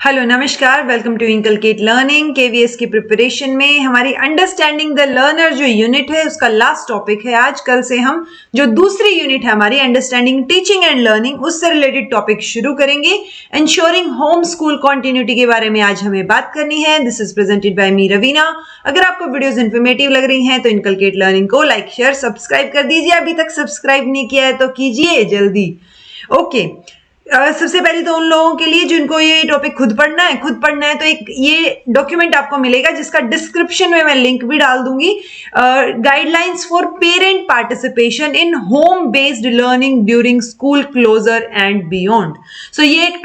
Hello नमस्कार, welcome to inculcate learning. KVS की preparation में हमारी अंडरस्टैंडिंग द लर्नर जो यूनिट है उसका लास्ट टॉपिक है आज। कल से हम जो दूसरी यूनिट है हमारी अंडरस्टैंडिंग टीचिंग एंड लर्निंग, उससे रिलेटेड टॉपिक शुरू करेंगे। इंश्योरिंग होम स्कूल कॉन्टिन्यूटी के बारे में आज हमें बात करनी है। दिस इज प्रेजेंटेड बाय मी रवीना। अगर आपको वीडियोस इन्फॉर्मेटिव लग रही हैं तो इनकलकेट लर्निंग को लाइक शेयर सब्सक्राइब कर दीजिए। अभी तक सब्सक्राइब नहीं किया है तो कीजिए जल्दी। ओके, सबसे पहले तो उन लोगों के लिए जिनको ये टॉपिक खुद पढ़ना है तो एक ये डॉक्यूमेंट आपको मिलेगा जिसका डिस्क्रिप्शन में मैं लिंक भी डाल दूंगी। Guidelines for parent participation in home based learning during school closure and beyond. So ये एक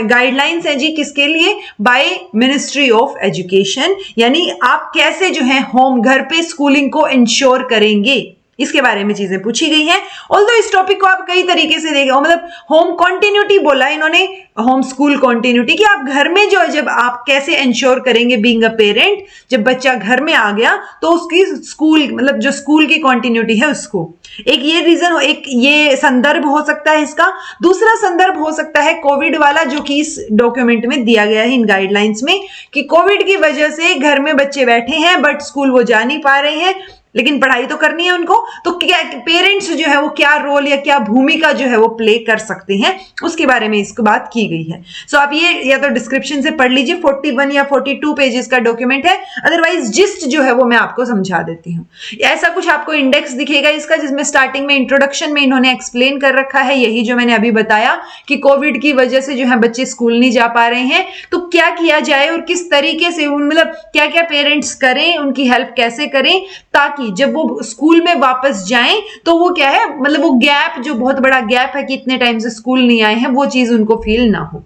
गाइडलाइंस है जी, किसके लिए? By ministry of education. यानी आप कैसे जो है होम घर पे स्कूलिंग को इंश्योर करेंगे, इसके बारे में चीजें पूछी गई हैं। ऑल्दो इस टॉपिक को आप कई तरीके से देखें, मतलब होम कॉन्टिन्यूटी बोला इन्होंने, होम स्कूल कॉन्टिन्यूटी, कि आप घर में जो है जब आप कैसे इंश्योर करेंगे बीइंग अ पेरेंट, जब बच्चा घर में आ गया तो उसकी स्कूल मतलब जो स्कूल की कॉन्टिन्यूटी है उसको। एक ये रीजन, एक ये संदर्भ हो सकता है इसका। दूसरा संदर्भ हो सकता है कोविड वाला, जो कि इस डॉक्यूमेंट में दिया गया है इन गाइडलाइंस में, कि कोविड की वजह से घर में बच्चे बैठे हैं बट स्कूल वो जा नहीं पा रहे हैं, लेकिन पढ़ाई तो करनी है उनको। तो क्या पेरेंट्स जो है वो क्या रोल या क्या भूमिका जो है वो प्ले कर सकते हैं, उसके बारे में इसको बात की गई है। सो आप ये या तो डिस्क्रिप्शन से पढ़ लीजिए, 41 या 42 पेजेस का डॉक्यूमेंट है। अदरवाइज जिस्ट जो है वो मैं आपको समझा देती हूँ। ऐसा कुछ आपको इंडेक्स दिखेगा इसका, जिसमें स्टार्टिंग में इंट्रोडक्शन में इन्होंने एक्सप्लेन कर रखा है यही जो मैंने अभी बताया, कि कोविड की वजह से जो है बच्चे स्कूल नहीं जा पा रहे हैं, तो क्या किया जाए और किस तरीके से, मतलब क्या क्या पेरेंट्स करें, उनकी हेल्प कैसे करें, ताकि जब वो स्कूल में वापस जाएं तो वो क्या है, मतलब वो गैप, जो बहुत बड़ा गैप है कि इतने टाइम से स्कूल नहीं आए हैं, वो चीज उनको फील ना हो।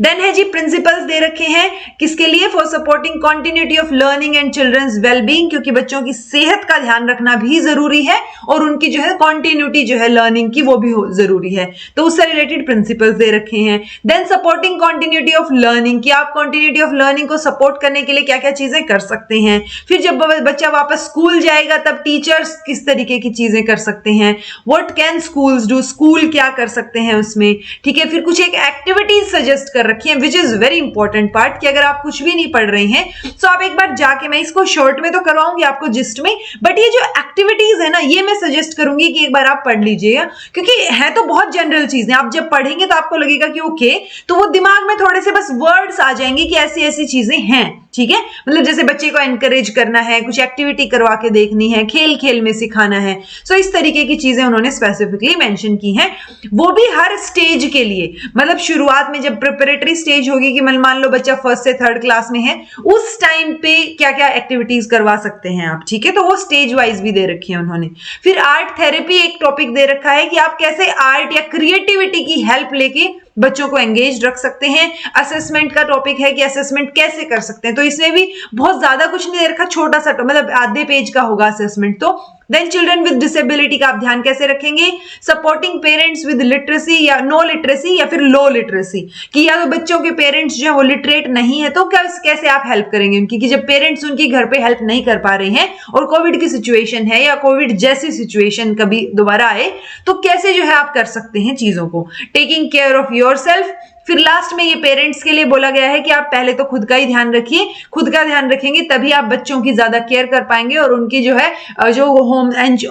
देन है जी प्रिंसिपल्स दे रखे हैं, किसके लिए? For supporting continuity of learning and childrens wellbeing, क्योंकि बच्चों की सेहत का ध्यान रखना भी जरूरी है और उनकी जो है कॉन्टिन्यूटी जो है लर्निंग की वो भी जरूरी है, तो उससे रिलेटेड प्रिंसिपल्स दे रखे हैं। Then supporting continuity of learning, कि आप कॉन्टिन्यूटी ऑफ लर्निंग को सपोर्ट करने के लिए क्या क्या चीजें कर सकते हैं। फिर जब बच्चा वापस स्कूल जाएगा तब टीचर्स किस तरीके की चीजें कर सकते हैं, what can schools do, school क्या कर सकते हैं उसमें, ठीक है। फिर कुछ एक एक्टिविटीज सजेस्ट कर रखी है, which is very important part, कि अगर आप कुछ भी नहीं पढ़ रहे हैं तो आप एक बार जाके, मैं इसको शॉर्ट में तो करवाऊंगी आपको जिस्ट में, बट ये जो एक्टिविटीज है ना, ये मैं सजेस्ट करूंगी कि एक बार आप पढ़ लीजिएगा, क्योंकि है तो बहुत जनरल चीजें। आप जब पढ़ेंगे तो आपको लगेगा कि ओके, तो वो दिमाग में थोड़े से बस वर्ड्स आ जाएंगे कि ऐसी ऐसी चीजें हैं, ठीक है। मतलब जैसे बच्चे को एनकरेज करना है, कुछ एक्टिविटी करवा के देखनी है, खेल खेल में सिखाना है। सो इस तरीके की चीजें उन्होंने स्पेसिफिकली मेंशन की हैं, वो भी हर स्टेज के लिए। मतलब शुरुआत में जब प्रिपरेटरी स्टेज होगी, कि मान लो बच्चा 1st से 3rd क्लास में है, उस टाइम पे क्या क्या एक्टिविटीज करवा सकते हैं आप, ठीक है। तो वो स्टेज वाइज भी दे रखी है उन्होंने। फिर आर्ट थेरेपी एक टॉपिक दे रखा है, कि आप कैसे आर्ट या क्रिएटिविटी की हेल्प लेके बच्चों को एंगेज रख सकते हैं। असेसमेंट का टॉपिक है कि असेसमेंट कैसे कर सकते हैं, तो इसमें भी बहुत ज्यादा कुछ नहीं दे रखा, छोटा सा मतलब आधे पेज का होगा असेसमेंट तो। देन चिल्ड्रन विद डिसेबिलिटी का आप ध्यान कैसे रखेंगे, सपोर्टिंग पेरेंट्स विद लिटरेसी या नो लिटरेसी या फिर लो लिटरेसी, कि या तो बच्चों के पेरेंट्स जो है वो लिटरेट नहीं है, तो कैसे आप हेल्प करेंगे उनकी, कि जब पेरेंट्स उनकी घर पे हेल्प नहीं कर पा रहे हैं और कोविड की सिचुएशन है या कोविड जैसी सिचुएशन कभी दोबारा आए, तो कैसे जो है आप कर सकते हैं चीजों को। Taking care of yourself. फिर लास्ट में ये पेरेंट्स के लिए बोला गया है कि आप पहले तो खुद का ही ध्यान रखिए, खुद का ध्यान रखेंगे तभी आप बच्चों की ज्यादा केयर कर पाएंगे और उनकी जो है जो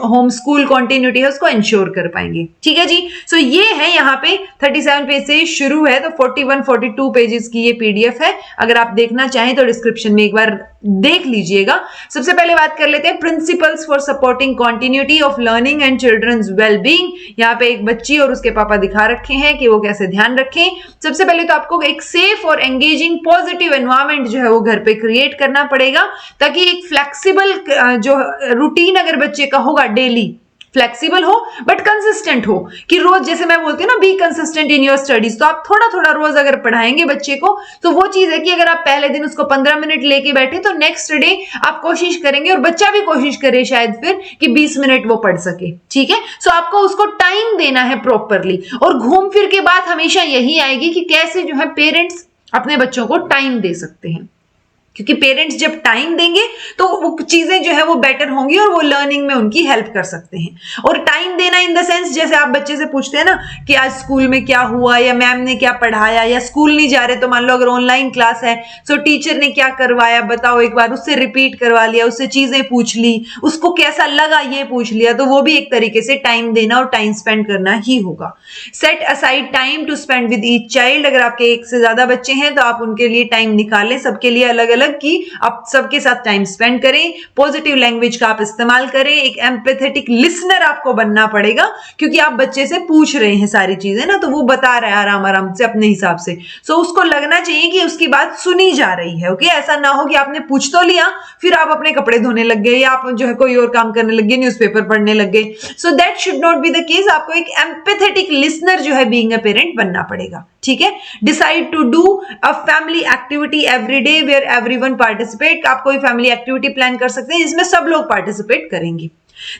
होम स्कूल कॉन्टिन्यूटी है उसको इंश्योर कर पाएंगे, ठीक है जी। सो ये है यहाँ पे 37 पेज से शुरू है, तो 41-42 पेजेस की ये पीडीएफ है। अगर आप देखना चाहें तो डिस्क्रिप्शन में एक बार देख लीजिएगा। सबसे पहले बात कर लेते हैं principles for supporting continuity of learning and childrens wellbeing. यहाँ पे एक बच्ची और उसके पापा दिखा रखे हैं कि वो कैसे ध्यान रखें। सबसे पहले तो आपको एक सेफ और एंगेजिंग पॉजिटिव एनवायरनमेंट जो है वो घर पे क्रिएट करना पड़ेगा, ताकि एक फ्लेक्सिबल जो रूटीन अगर बच्चे का होगा डेली, फ्लेक्सिबल हो बट कंसिस्टेंट हो, कि रोज, जैसे मैं बोलती हूँ ना, be consistent in your studies, तो आप थोड़ा थोड़ा रोज अगर पढ़ाएंगे बच्चे को, तो वो चीज है कि अगर आप पहले दिन उसको 15 मिनट लेके बैठे तो नेक्स्ट डे आप कोशिश करेंगे, और बच्चा भी कोशिश करे शायद फिर, कि 20 मिनट वो पढ़ सके, ठीक है। सो आपको उसको टाइम देना है प्रॉपरली, और घूम फिर के बात हमेशा यही आएगी कि कैसे जो है पेरेंट्स अपने बच्चों को टाइम दे सकते हैं। क्योंकि पेरेंट्स जब टाइम देंगे तो वो चीजें जो है वो बेटर होंगी और वो लर्निंग में उनकी हेल्प कर सकते हैं। और टाइम देना इन द सेंस, जैसे आप बच्चे से पूछते हैं ना कि आज स्कूल में क्या हुआ या मैम ने क्या पढ़ाया, या स्कूल नहीं जा रहे तो मान लो अगर ऑनलाइन क्लास है तो टीचर ने क्या करवाया बताओ एक बार, उससे रिपीट करवा लिया, उससे चीजें पूछ ली, उसको कैसा लगा ये पूछ लिया, तो वो भी एक तरीके से टाइम देना और टाइम स्पेंड करना ही होगा। Set aside time to spend with each child, अगर आपके एक से ज्यादा बच्चे हैं तो आप उनके लिए टाइम निकालें, सबके लिए अलग अलग की आप सबके साथ टाइम स्पेंड करें। पॉजिटिव लैंग्वेज का आप इस्तेमाल करें। एक एम्पैथेटिक लिसनर आपको बनना पड़ेगा, क्योंकि आप बच्चे से पूछ रहे हैं सारी चीजें ना, तो वो बता रहा है आराम आराम से अपने हिसाब से, सो उसको लगना चाहिए कि उसकी बात सुनी जा रही है। ओके, ऐसा ना हो कि आपने पूछ तो लिया फिर आप अपने कपड़े धोने लग गए या आप जो है कोई और काम करने लग गए, न्यूज़पेपर पढ़ने लग गए। So that should not be the case. आपको एक एम्पैथेटिक लिसनर जो है बीइंग अ पेरेंट बनना पड़ेगा। ठीक है, decide to do a family activity every day where everyone participate. आप कोई फैमिली एक्टिविटी प्लान कर सकते हैं जिसमें सब लोग पार्टिसिपेट करेंगे।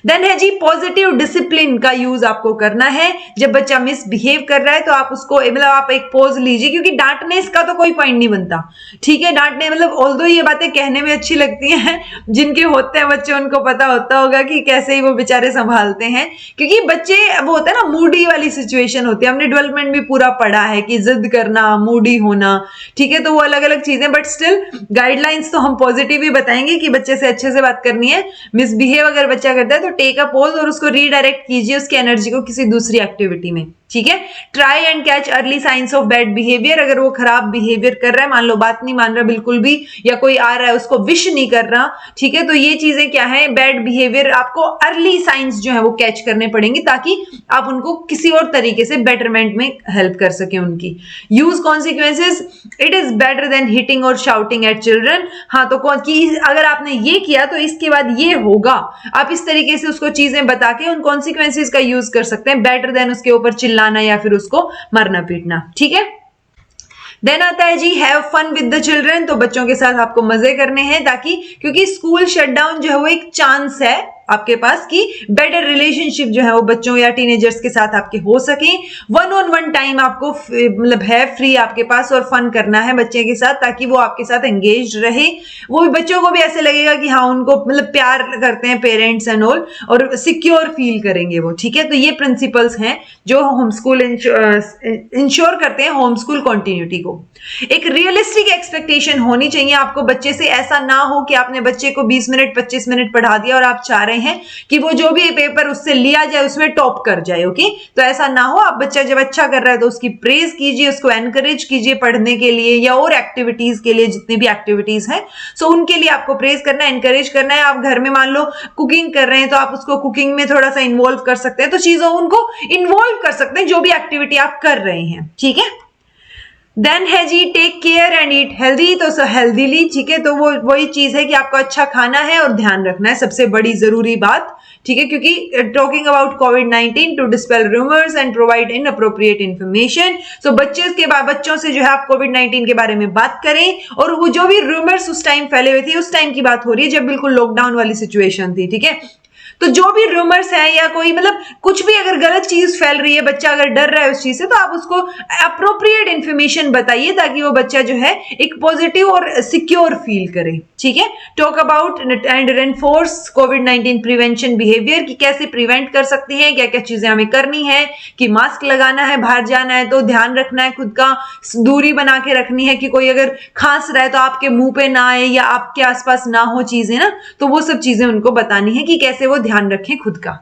देन है जी पॉजिटिव डिसिप्लिन का यूज आपको करना है। जब बच्चा मिसबिहेव कर रहा है तो आप उसको मतलब आप एक पोज लीजिए, क्योंकि डांटने इसका तो कोई पॉइंट नहीं बनता। ठीक है, डांटने मतलब ऑल्दो ये बातें कहने में अच्छी लगती हैं, जिनके होते हैं बच्चे उनको पता होता होगा कि कैसे ही वो बेचारे संभालते हैं, क्योंकि बच्चे वो होता है ना मूडी वाली सिचुएशन होती है। हमने डेवलपमेंट भी पूरा पढ़ा है कि जिद करना, मूडी होना, ठीक है, तो वो अलग अलग चीजें, बट स्टिल गाइडलाइंस तो हम पॉजिटिव ही बताएंगे कि बच्चे से अच्छे से बात करनी है। मिसबिहेव अगर बच्चा करता है तो टेक अ पॉज और उसको रीडायरेक्ट कीजिए उसकी एनर्जी को किसी दूसरी एक्टिविटी में। ठीक है, try and catch early signs of bad behaviour. अगर वो खराब बिहेवियर कर रहा है, मान लो बात नहीं मान रहा बिल्कुल भी, या कोई आ रहा है उसको विश नहीं कर रहा, ठीक है, तो ये चीजें क्या है, बैड बिहेवियर। आपको अर्ली साइंस जो है वो कैच करने पड़ेंगे ताकि आप उनको किसी और तरीके से बेटरमेंट में हेल्प कर सके उनकी। Use consequences, it is better than hitting और शाउटिंग एट चिल्ड्रन। हाँ, तो अगर आपने ये किया तो इसके बाद ये होगा, आप इस तरीके से उसको चीजें बता के उन कॉन्सिक्वेंसेस का यूज कर सकते हैं, बेटर देन उसके ऊपर चिल्लाना या फिर उसको मारना पीटना। ठीक है, देन आता है जी have fun with the children. तो बच्चों के साथ आपको मजे करने हैं, ताकि क्योंकि स्कूल शटडाउन जो है वो एक चांस है आपके पास कि बेटर रिलेशनशिप जो है वो बच्चों या टीनेजर्स के साथ आपके हो सके। वन ऑन वन टाइम आपको मतलब है फ्री आपके पास और फन करना है बच्चे के साथ, ताकि वो आपके साथ एंगेज रहे। वो भी बच्चों को भी ऐसे लगेगा कि हाँ उनको मतलब प्यार करते हैं पेरेंट्स एंड ऑल, और सिक्योर फील करेंगे वो। ठीक है, तो ये प्रिंसिपल्स हैं जो होम स्कूल इंश्योर करते हैं होम स्कूल कंटिन्यूटी को। एक रियलिस्टिक एक्सपेक्टेशन होनी चाहिए आपको बच्चे से। ऐसा ना हो कि आपने बच्चे को 20 मिनट 25 मिनट पढ़ा दिया और आप चाह रहे हैं कि वो जो भी पेपर उससे लिया जाए उसमें टॉप कर जाए। ओके, तो ऐसा ना हो। आप बच्चा जब अच्छा कर रहा है तो उसकी प्रेज कीजिए, उसको एनकरेज कीजिए पढ़ने के लिए या और एक्टिविटीज के लिए, जितनी भी एक्टिविटीज हैं सो उनके लिए आपको प्रेज करना है, एनकरेज करना है। आप घर में मान लो कुकिंग कर रहे हैं तो आप उसको कुकिंग में थोड़ा सा इन्वॉल्व कर सकते हैं, तो चीजों उनको इन्वॉल्व कर सकते हैं जो भी एक्टिविटी आप कर रहे हैं। ठीक है, देन है जी take care and eat healthy. तो हेल्दीली, ठीक है, तो वो वही चीज है कि आपको अच्छा खाना है और ध्यान रखना है, सबसे बड़ी जरूरी बात। ठीक है, क्योंकि talking about Covid to dispel rumours and provide inappropriate information. So बच्चों से जो है आप कोविड-19 के बारे में बात करें, और वो जो भी रूमर्स उस टाइम फैले हुए थे, उस टाइम की बात हो रही है जब बिल्कुल लॉकडाउन वाली सिचुएशन थी। ठीक है, तो जो भी रूमर्स है या कोई मतलब कुछ भी अगर गलत चीज फैल रही है, बच्चा अगर डर रहा है उस चीज से, तो आप उसको अप्रोप्रिएट इन्फॉर्मेशन बताइए ताकि वो बच्चा जो है एक पॉजिटिव और सिक्योर फील करे। ठीक है, talk about and reinforce covid prevention behaviour, कि कैसे प्रिवेंट कर सकते हैं, क्या क्या चीजें हमें करनी है, कि मास्क लगाना है, बाहर जाना है तो ध्यान रखना है, खुद का दूरी बना के रखनी है, कि कोई अगर खांस रहा है तो आपके मुंह पे ना आए या आपके आसपास ना हो चीजें ना, तो वो सब चीजें उनको बतानी है कि कैसे वो ध्यान रखें खुद का।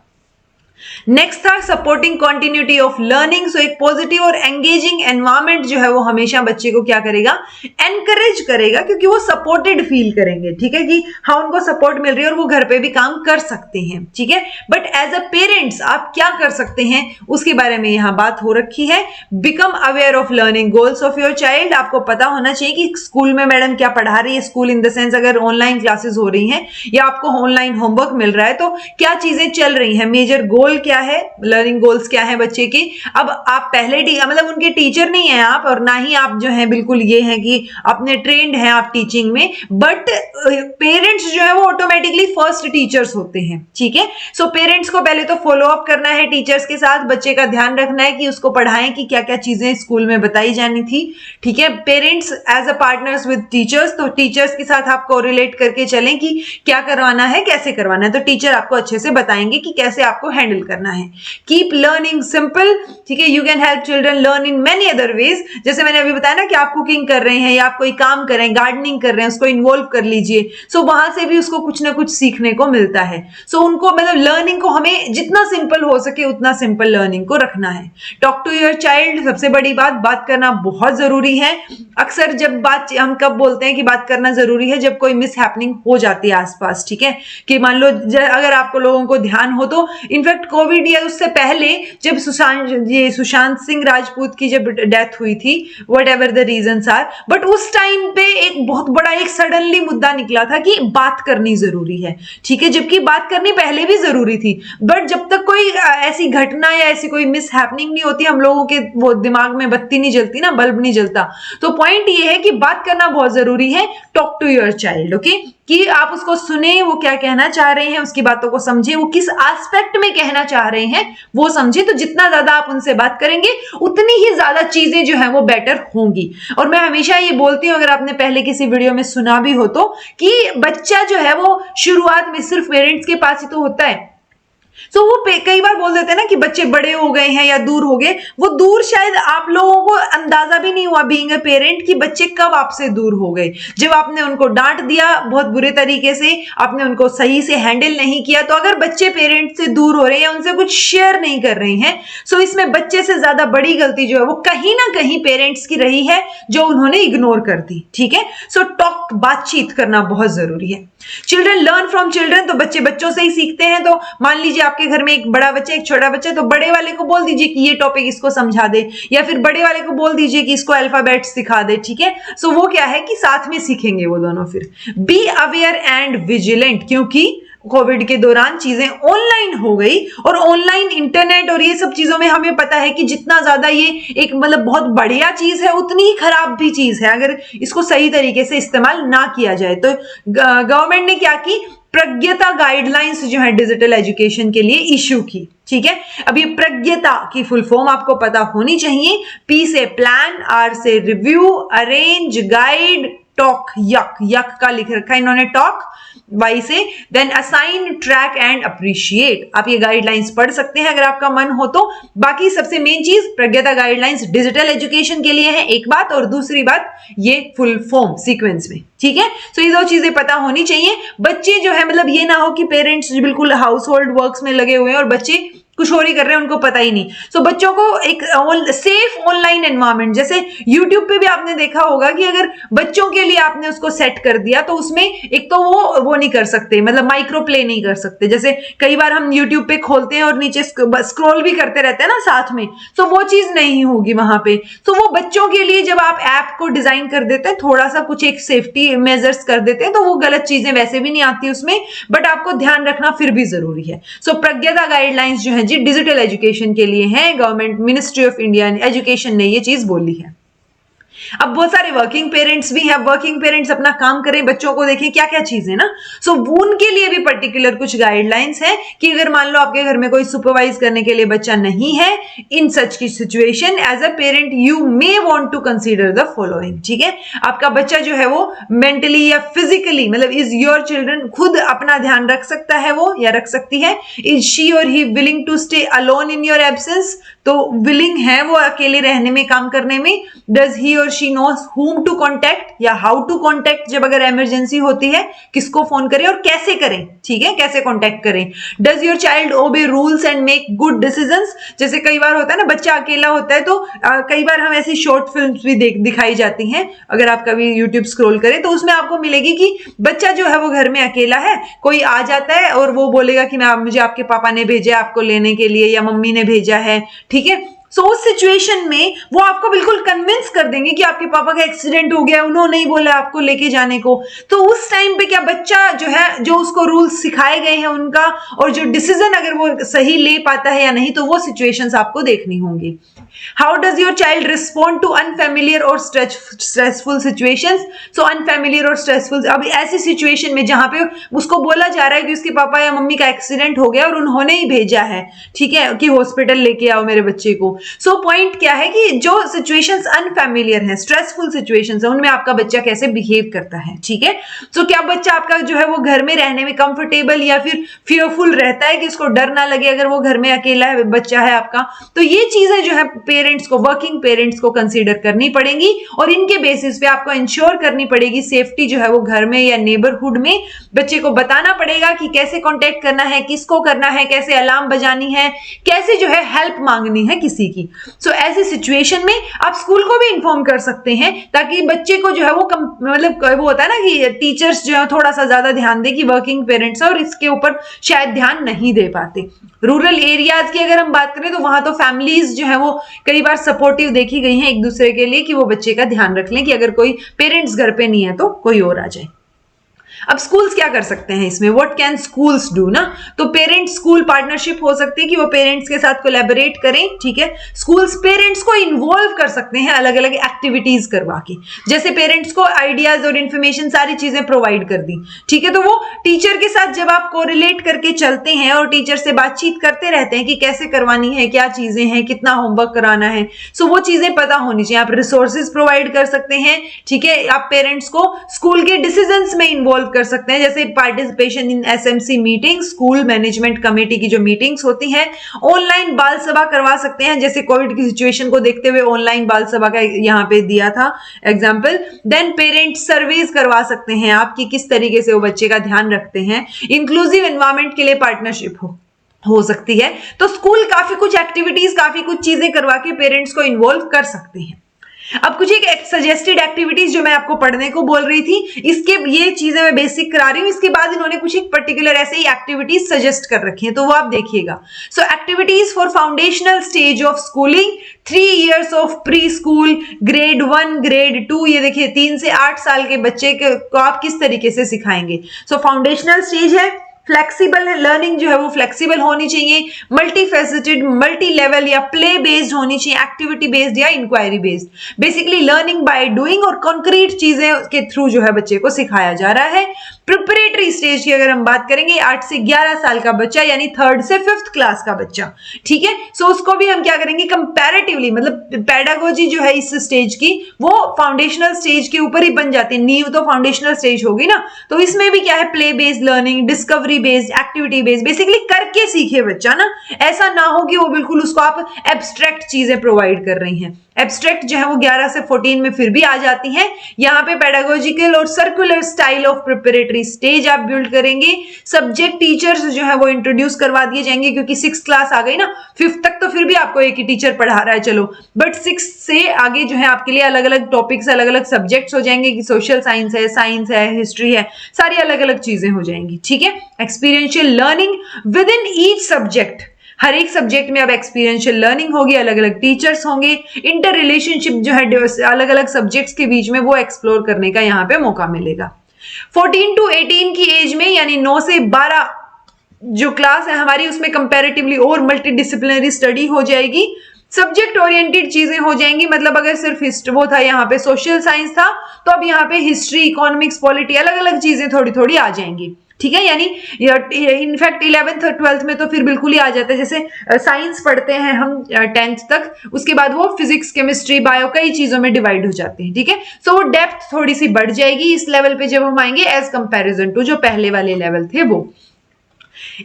नेक्स्ट था सपोर्टिंग कंटिन्यूटी ऑफ लर्निंग। सो एक पॉजिटिव और एंगेजिंग एनवायरनमेंट जो है वो हमेशा बच्चे को क्या करेगा, एनकरेज करेगा, क्योंकि वो सपोर्टेड फील करेंगे। ठीक है, कि हाँ उनको सपोर्ट मिल रही है और वो घर पे भी काम कर सकते हैं। ठीक है, बट एज अ पेरेंट्स आप क्या कर सकते हैं उसके बारे में यहाँ बात हो रखी है। Become aware of learning goals of your child. आपको पता होना चाहिए कि स्कूल में मैडम क्या पढ़ा रही है, स्कूल इन द सेंस अगर ऑनलाइन क्लासेस हो रही हैं या आपको ऑनलाइन होमवर्क मिल रहा है तो क्या चीजें चल रही हैं, मेजर गोल गोल क्या है, लर्निंग गोल्स क्या है बच्चे की। अब आप पहले मतलब उनके टीचर नहीं है आप, और ना ही आप जो है बिल्कुल ये है कि अपने ट्रेंड हैं आप टीचिंग में, बट पेरेंट्स जो है वो ऑटोमेटिकली फर्स्ट टीचर्स होते हैं, ठीक है। सो पेरेंट्स को पहले तो फॉलो अप करना है टीचर्स के साथ, बच्चे का ध्यान रखना है कि उसको पढ़ाएं कि क्या क्या चीजें स्कूल में बताई जानी थी, ठीक है। Parents as a partners with teachers, तो टीचर्स के साथ आपको रिलेट करके चलें कि क्या करवाना है, कैसे करवाना है, तो टीचर आपको अच्छे से बताएंगे कि कैसे आपको हैंडल करना है। कीप लर्निंग सिंपल, ठीक है। You can help children learn in many other ways, जैसे मैंने अभी बताया ना कि आप कुकिंग कर रहे हैं या आप कोई काम कर रहे हैं, गार्डनिंग कर रहे हैं, उसको इन्वॉल्व कर लीजिए। सो वहां से भी उसको कुछ ना कुछ सीखने को मिलता है। सो उनको मतलब लर्निंग को हमें जितना सिंपल हो सके उतना सिंपल लर्निंग को रखना है। टॉक टू योर चाइल्ड, सबसे बड़ी बात करना बहुत जरूरी है। अक्सर जब बात हम कब बोलते हैं कि बात करना जरूरी है, जब कोई मिस हैपनिंग हो जाती है आसपास, ठीक है। कि मान लो अगर आपको लोगों को ध्यान हो तो इनफैक्ट कोविड या उससे पहले जब सुशांत सिंह राजपूत की जब डेथ हुई थी, whatever the reasons are, but उस टाइम पे एक बहुत बड़ा एक सडनली मुद्दा निकला था कि बात करनी जरूरी है, ठीक है। जबकि बात करनी पहले भी जरूरी थी, बट जब तक कोई ऐसी घटना या ऐसी कोई मिस हैपनिंग नहीं होती, हम लोगों के वो दिमाग में बत्ती नहीं जलती ना, बल्ब नहीं जलता। तो पॉइंट ये है कि बात करना बहुत जरूरी है। Talk to your child, okay, कि आप उसको सुने, वो क्या कहना चाह रहे हैं, उसकी बातों को समझे, वो किस एस्पेक्ट में कहना चाह रहे हैं वो समझे। तो जितना ज्यादा आप उनसे बात करेंगे उतनी ही ज्यादा चीजें जो है वो बेटर होंगी। और मैं हमेशा ये बोलती हूँ, अगर आपने पहले किसी वीडियो में सुना भी हो तो, कि बच्चा जो है वो शुरुआत में सिर्फ पेरेंट्स के पास ही तो होता है। सो वो कई बार बोल देते हैं ना कि बच्चे बड़े हो गए हैं या दूर हो गए, वो दूर शायद आप लोगों को अंदाजा भी नहीं हुआ बीइंग अ पेरेंट कि बच्चे कब आपसे दूर हो गए। जब आपने उनको डांट दिया बहुत बुरे तरीके से, आपने उनको सही से हैंडल नहीं किया, तो अगर बच्चे पेरेंट से दूर हो रहे हैं या उनसे कुछ शेयर नहीं कर रहे हैं, सो इसमें बच्चे से ज्यादा बड़ी गलती जो है वो कहीं ना कहीं पेरेंट्स की रही है, जो उन्होंने इग्नोर कर दी, ठीक है। सो टॉक, बातचीत करना बहुत जरूरी है। चिल्ड्रन लर्न फ्रॉम चिल्ड्रन, तो बच्चे बच्चों से ही सीखते हैं। तो मान लीजिए आपके घर में एक बड़ा बच्चा एक छोटा बच्चा, तो बड़े वाले को बोल दीजिए कि ये टॉपिक इसको समझा दे, या फिर बड़े वाले को बोल दीजिए कि इसको अल्फाबेट सिखा दे, ठीक है। सो वो क्या है कि साथ में सीखेंगे वो दोनों। फिर बी अवेयर एंड विजिलेंट, क्योंकि कोविड के दौरान चीजें ऑनलाइन हो गई, और ऑनलाइन इंटरनेट और ये सब चीजों में हमें पता है कि जितना ज्यादा ये एक मतलब बहुत बढ़िया चीज है, उतनी ही खराब भी चीज है अगर इसको सही तरीके से इस्तेमाल ना किया जाए। तो गवर्नमेंट ने क्या की, प्रज्ञता गाइडलाइंस जो है डिजिटल एजुकेशन के लिए इश्यू की, ठीक है। अब ये प्रज्ञता की फुल फॉर्म आपको पता होनी चाहिए। पी से प्लान, आर से रिव्यू, अरेंज, गाइड, टॉक, यक का लिख रखा है इन्होंने टॉक, वाई से then assign, track and appreciate. आप ये गाइडलाइंस पढ़ सकते हैं अगर आपका मन हो तो। बाकी सबसे मेन चीज प्रज्ञता गाइडलाइंस डिजिटल एजुकेशन के लिए है, एक बात, और दूसरी बात ये फुल फॉर्म सीक्वेंस में, ठीक है। सो ये दो चीजें पता होनी चाहिए। बच्चे जो है मतलब ये ना हो कि पेरेंट्स बिल्कुल हाउस होल्ड वर्क्स में लगे हुए हैं और बच्चे कुछ और ही कर रहे हैं, उनको पता ही नहीं। सो बच्चों को एक सेफ ऑनलाइन एनवायरनमेंट, जैसे यूट्यूब पे भी आपने देखा होगा कि अगर बच्चों के लिए आपने उसको सेट कर दिया तो उसमें एक तो वो नहीं कर सकते, मतलब माइक्रो प्ले नहीं कर सकते। जैसे कई बार हम यूट्यूब पे खोलते हैं और नीचे स्क्रॉल भी करते रहते हैं ना साथ में, तो वो चीज नहीं होगी वहां पे। तो वो बच्चों के लिए जब आप ऐप को डिजाइन कर देते हैं, थोड़ा सा कुछ एक सेफ्टी मेजर्स कर देते हैं, तो वो गलत चीजें वैसे भी नहीं आती उसमें, बट आपको ध्यान रखना फिर भी जरूरी है। सो प्रज्ञता गाइडलाइंस जो है जी डिजिटल एजुकेशन के लिए है, government ministry of India education ने ये चीज बोली है। अब बहुत सारे वर्किंग पेरेंट्स भी हैं, वर्किंग पेरेंट्स अपना काम करें, बच्चों को देखें, क्या क्या चीजें ना। सो उनके लिए भी पर्टिकुलर कुछ गाइडलाइंस है कि अगर मान लो आपके घर में कोई सुपरवाइज करने के लिए बच्चा नहीं है, इन सच की situation as a parent you may want to consider the following, ठीक है। आपका बच्चा जो है वो मेंटली या फिजिकली, मतलब इज योर चिल्ड्रन खुद अपना ध्यान रख सकता है वो या रख सकती है, इज शी और he willing to stay alone in your absence, तो विलिंग है वो अकेले रहने में, काम करने में। Does he or she knows whom to contact या हाउ टू कॉन्टेक्ट, जब अगर इमरजेंसी होती है किसको फोन करें और कैसे करें, ठीक है, कैसे कॉन्टेक्ट करें। Does your child obey rules and make good decisions, जैसे कई बार होता है ना बच्चा अकेला होता है तो कई बार हम ऐसी शॉर्ट फिल्म्स भी दिखाई जाती हैं, अगर आप कभी यूट्यूब स्क्रॉल करें तो उसमें आपको मिलेगी कि बच्चा जो है वो घर में अकेला है, कोई आ जाता है और वो बोलेगा कि मुझे आपके पापा ने भेजा आपको लेने के लिए या मम्मी ने भेजा है, ठीक है। सो उस सिचुएशन में वो आपको बिल्कुल कन्विंस कर देंगे कि आपके पापा का एक्सीडेंट हो गया, उन्होंने ही बोला आपको लेके जाने को। तो उस टाइम पे क्या बच्चा जो है, जो उसको रूल्स सिखाए गए हैं उनका, और जो डिसीजन अगर वो सही ले पाता है या नहीं, तो वो सिचुएशंस आपको देखनी होंगी। How does your child respond to unfamiliar or stressful situations? So unfamiliar or stressful, अब ऐसी सिचुएशन में जहां पे उसको बोला जा रहा है कि उसके पापा या मम्मी का एक्सीडेंट हो गया और उन्होंने ही भेजा है, ठीक है, कि हॉस्पिटल लेके आओ मेरे बच्चे को। सो पॉइंट क्या है कि जो सिचुएशंस अनफेमिलियर हैं, स्ट्रेसफुल सिचुएशंस हैं, उनमें आपका बच्चा कैसे बिहेव करता है, ठीक है। सो क्या बच्चा आपका जो है वो घर में रहने में कंफर्टेबल या फिर फियरफुल रहता है कि उसको डर ना लगे अगर वो घर में अकेला है, बच्चा है आपका? तो ये चीजें जो है पेरेंट्स को, वर्किंग पेरेंट्स को कंसीडर करनी पड़ेंगी और इनके बेसिस पे आपको इंश्योर करनी पड़ेगी सेफ्टी जो है वो घर में या नेबरहुड में। बच्चे को बताना पड़ेगा कि कैसे कांटेक्ट करना है, किसको करना है, कैसे अलार्म बजानी है, कैसे जो है हेल्प मांगनी है किसी की। सो ऐसी सिचुएशन में आप स्कूल को भी इन्फॉर्म कर सकते हैं ताकि बच्चे को जो है वो मतलब वो होता है ना कि टीचर्स जो है थोड़ा सा ज्यादा ध्यान दे कि वर्किंग पेरेंट्स है और इसके ऊपर शायद ध्यान नहीं दे पाते। रूरल एरियाज की अगर हम बात करें तो वहां तो फैमिलीज जो है वो कई बार सपोर्टिव देखी गई हैं एक दूसरे के लिए कि वो बच्चे का ध्यान रख लें कि अगर कोई पेरेंट्स घर पे नहीं है तो कोई और आ जाए। अब स्कूल्स क्या कर सकते हैं इसमें? व्हाट कैन स्कूल्स डू ना? तो पेरेंट स्कूल पार्टनरशिप हो सकती है कि वो पेरेंट्स के साथ कोलैबोरेट करें, ठीक है। स्कूल्स पेरेंट्स को इन्वॉल्व कर सकते हैं अलग अलग एक्टिविटीज करवा के, जैसे पेरेंट्स को आइडियाज और इन्फॉर्मेशन सारी चीजें प्रोवाइड कर दी, ठीक है। तो वो टीचर के साथ जब आप कोरिलेट करके चलते हैं और टीचर से बातचीत करते रहते हैं कि कैसे करवानी है, क्या चीजें हैं, कितना होमवर्क कराना है, सो वो चीजें पता होनी चाहिए। आप रिसोर्सेज प्रोवाइड कर सकते हैं, ठीक है। आप पेरेंट्स को स्कूल के डिसीजंस में इन्वॉल्व कर सकते हैं, जैसे participation in SMC meeting, school management committee की जो मीटिंग्स होती हैं। ऑनलाइन बाल सभा करवा सकते हैं, जैसे कोविड की सिचुएशन को देखते हुए ऑनलाइन बाल सभा का यहाँ पे दिया था एग्जाम्पल। देन पेरेंट सर्वेज करवा सकते हैं आप कि किस तरीके से वो बच्चे का ध्यान रखते हैं। इंक्लूसिव एनवायरमेंट के लिए पार्टनरशिप हो सकती है। तो स्कूल काफी कुछ एक्टिविटीज, काफी कुछ चीजें करवा के पेरेंट्स को इन्वॉल्व कर सकते हैं। अब कुछ एक सजेस्टेड एक्टिविटीज जो मैं आपको पढ़ने को बोल रही थी, इसके ये चीजें मैं बेसिक करा रही हूं, इसके बाद इन्होंने कुछ एक पर्टिकुलर ऐसे ही एक्टिविटीज सजेस्ट कर रखी हैं, तो वो आप देखिएगा। So activities for foundational stage of schooling, 3 years of pre school, grade 1, grade 2, ये देखिए 3 से 8 साल के बच्चे को आप किस तरीके से सिखाएंगे। सो फाउंडेशनल स्टेज है, फ्लेक्सिबल है, लर्निंग जो है वो फ्लेक्सिबल होनी चाहिए, मल्टी फेसेटेड, मल्टी लेवल या प्ले बेस्ड होनी चाहिए, एक्टिविटी बेस्ड या inquiry based. Basically learning by doing और कॉन्क्रीट चीजें के थ्रू जो है बच्चे को सिखाया जा रहा है। प्रिपरेटरी स्टेज की अगर हम बात करेंगे, 8 से 11 साल का बच्चा यानी 3rd से 5th क्लास का बच्चा, ठीक है। सो उसको भी हम क्या करेंगे, कंपैरेटिवली मतलब पेडागोजी जो है इस स्टेज की वो फाउंडेशनल स्टेज के ऊपर ही बन जाती है, नींव तो फाउंडेशनल स्टेज होगी ना। तो इसमें भी क्या है, play based learning, discovery based, activity based, basically करके सीखे बच्चा ना, ऐसा ना हो कि वो बिल्कुल उसको आप एब्स्ट्रैक्ट चीजें प्रोवाइड कर रही हैं। एब्स्ट्रैक्ट जो है वो 11 से 14 में फिर भी आ जाती हैं। यहाँ पे पेडागोजिकल और circular style of preparatory stage आप बिल्ड करेंगे। सब्जेक्ट टीचर्स जो है वो इंट्रोड्यूस करवा दिए जाएंगे, क्योंकि 6th क्लास आ गई ना, 5th तक तो फिर भी आपको एक ही टीचर पढ़ा रहा है चलो, बट 6th से आगे जो है आपके लिए अलग अलग टॉपिक्स, अलग अलग सब्जेक्ट्स हो जाएंगे कि सोशल साइंस है, हिस्ट्री है, सारी अलग अलग चीजें हो जाएंगी, ठीक है। Experiential learning within each subject, हर एक सब्जेक्ट में अब एक्सपीरियंशियल लर्निंग होगी, अलग अलग टीचर्स होंगे, इंटर रिलेशनशिप जो है अलग अलग सब्जेक्ट्स के बीच में वो एक्सप्लोर करने का यहाँ पे मौका मिलेगा। 14 to 18 की एज में यानी 9 से 12 जो क्लास है हमारी, उसमें कंपैरेटिवली और मल्टी डिसिप्लिनरी स्टडी हो जाएगी, सब्जेक्ट ओरिएंटेड चीजें हो जाएंगी। मतलब अगर सिर्फ वो था यहाँ पे सोशल साइंस था, तो अब यहाँ पे हिस्ट्री, इकोनॉमिक्स, पॉलिटी, अलग अलग चीजें थोड़ी थोड़ी आ जाएंगी, ठीक है। यानी इनफैक्ट 11th और 12th में तो फिर बिल्कुल ही आ जाता है, जैसे साइंस पढ़ते हैं हम 10th तक, उसके बाद वो फिजिक्स, केमिस्ट्री, बायो कई चीजों में डिवाइड हो जाते हैं, ठीक है। सो वो डेप्थ थोड़ी सी बढ़ जाएगी इस लेवल पे जब हम आएंगे एज कंपैरिजन टू जो पहले वाले लेवल थे वो।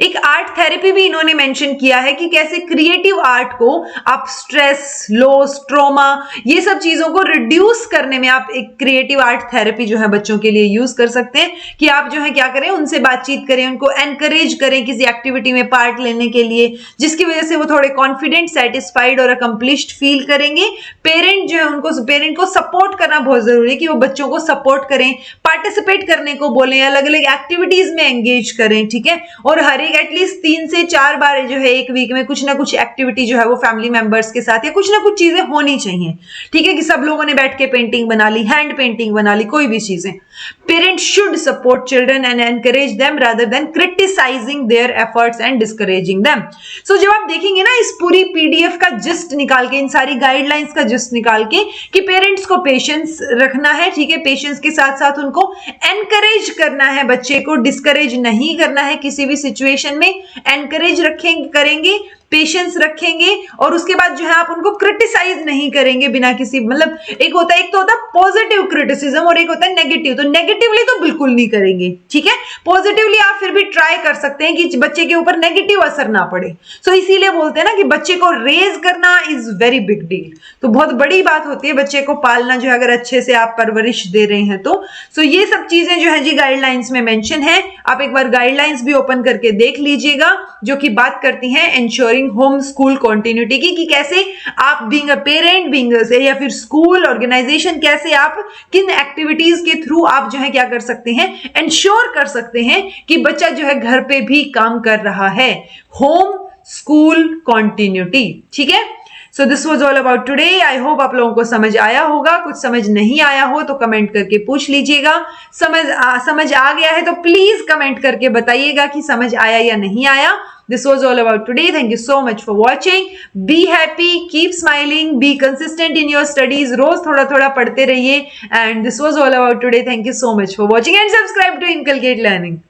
एक आर्ट थेरेपी भी इन्होंने मेंशन किया है कि कैसे क्रिएटिव आर्ट को आप स्ट्रेस, लॉस, ट्रॉमा, ये सब चीजों को रिड्यूस करने में आप एक क्रिएटिव आर्ट थेरेपी जो है बच्चों के लिए यूज कर सकते हैं कि आप जो है क्या करें, उनसे बातचीत करें, उनको एनकरेज करें किसी एक्टिविटी में पार्ट लेने के लिए, जिसकी वजह से वो थोड़े कॉन्फिडेंट, सेटिस्फाइड और अकम्प्लिश्ड फील करेंगे। पेरेंट जो है उनको, पेरेंट को सपोर्ट करना बहुत जरूरी है कि वो बच्चों को सपोर्ट करें, पार्टिसिपेट करने को बोलें, अलग अलग एक्टिविटीज में एंगेज करें, ठीक है। और हर एक एटलीस्ट 3 से 4 बार जो है एक वीक में कुछ ना कुछ एक्टिविटी जो है वो फैमिली मेंबर्स के साथ या कुछ ना कुछ चीजें होनी चाहिए। ठीक है कि सब लोगों ने बैठ के पेंटिंग बना ली, हैंड पेंटिंग बना ली, कोई भी चीजें। Parents should support children and encourage them rather than criticising their efforts and discouraging them. So जब आप देखेंगे ना इस पूरी पीडीएफ का जिस्ट निकाल के, इन सारी गाइडलाइंस का जिस्ट निकाल के, कि पेरेंट्स को पेशेंस रखना है, ठीक है, पेशेंस के साथ साथ उनको एनकरेज करना है, बच्चे को डिस्करेज नहीं करना है किसी भी सिचुएशन में, एनकरेज रखेंगे, करेंगे, पेशेंस रखेंगे, और उसके बाद जो है आप उनको क्रिटिसाइज नहीं करेंगे बिना किसी, मतलब एक तो होता है पॉजिटिव क्रिटिसिज्म और एक होता है नेगेटिव। तो नेगेटिवली तो बिल्कुल नहीं करेंगे, ठीक है। पॉजिटिवली आप फिर भी ट्राई कर सकते हैं कि बच्चे के ऊपर नेगेटिव असर ना पड़े। सो इसीलिए बोलते हैं ना कि बच्चे को रेज करना इज वेरी बिग डील। तो बहुत बड़ी बात होती है बच्चे को पालना, जो अगर अच्छे से आप परवरिश दे रहे हैं तो। सो ये सब चीजें जो है जी गाइडलाइंस में मेंशन है। आप एक बार गाइडलाइंस भी ओपन करके देख लीजिएगा, जो कि बात करती हैं एंश्योरिंग होम स्कूल कंटिन्यूटी की, कि कैसे आप बीइंग अ पेरेंट, बीइंग या फिर स्कूल ऑर्गेनाइजेशन, कैसे आप किन एक्टिविटीज के थ्रू आप जो है क्या कर सकते हैं, एंश्योर कर सकते हैं कि बच्चा जो है घर पे भी काम कर रहा है। होम स्कूल कंटिन्यूटी, ठीक है। So this was all about today. I hope आप लोगों को समझ आया होगा। कुछ समझ नहीं आया हो तो कमेंट करके पूछ लीजिएगा। समझ आ गया है तो प्लीज कमेंट करके बताइएगा कि समझ आया या नहीं आया। This was all about today. Thank you so much for watching. Be happy, keep smiling, be consistent in your studies. रोज थोड़ा थोड़ा पढ़ते रहिए. And this was all about today. Thank you so much for watching and subscribe to Inculcate Learning.